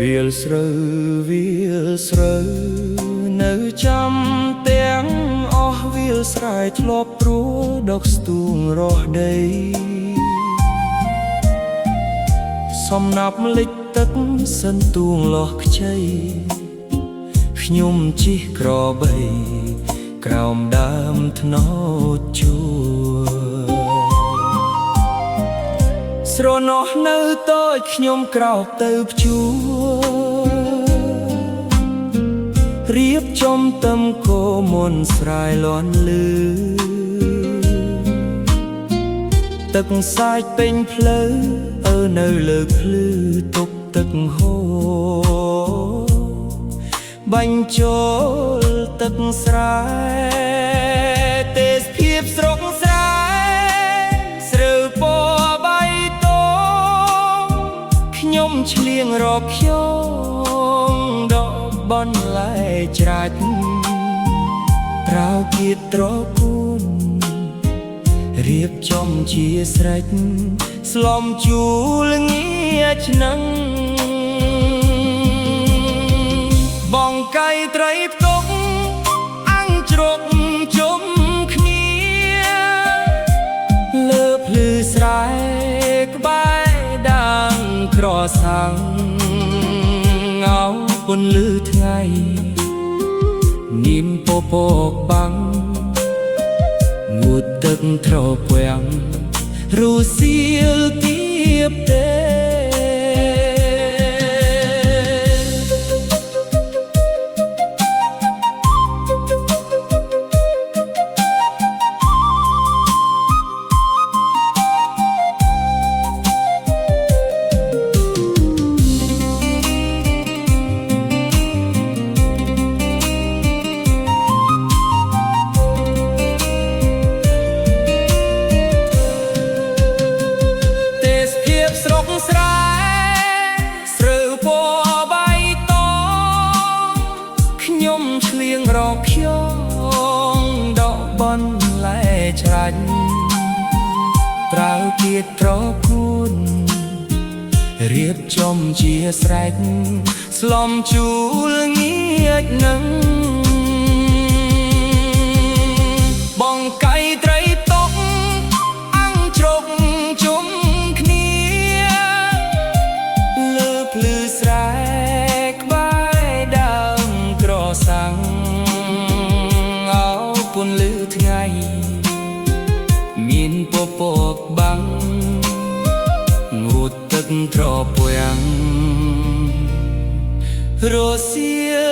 វាលស្រូវវាលស្រូវនៅចាំទាំងអស់វាលស្រែធ្លាប់ព្រួដកស្ទួងរស់ដីសំណាប់លិចទឹកសន្ទួងលោះខ្ចីខ្ញុំជិះក្របីក្រោមដើមថ្នោតជួស្រណោះនៅតូចខ្ញុំក្រោកទៅព្យួររៀបចំទឹមគោមុនស្រែលាន់លឺទឹកសាច់ពេញផ្លូវនៅលើភ្លឺទប់ទឹកហូរបាញ់ចូលទឹកស្រែទេសភាពស្រុកស្រែស្រូវពណ៌បៃតងខ្ញុំឆ្លៀងរកខ្យងដកបន្លែច្រាច់ប្រៅគៀតត្រកូនរៀបចំជាស្រេចស្លំជួលងាឆ្នាំងបងកៃត្រីផ្ទុកអាំងជ្រុកជុំគ្នាលើភ្លឺស្រែក្បែរដាងក្រសាំងងៅពន្លឺថ្ងៃនាមពពកបាំងងូតទឹកត្រពាំងរសៀលទៀបទេខ្ញុំឆ្លៀងរកខ្យងដកបន្លែច្រាច់ប្រើគៀតត្រកូនរៀបចំជាស្រេចស្លំជួលងាចនឹងបងកៃត្រីតុកអាំងជ្រុកជុំគ្នាលើភ្លឺស្រែក្បែរដើមក្រសាំងអោពន្លឺថ្ងៃមានពពកបាំងងូតទឹកត្រពាំងរសៀល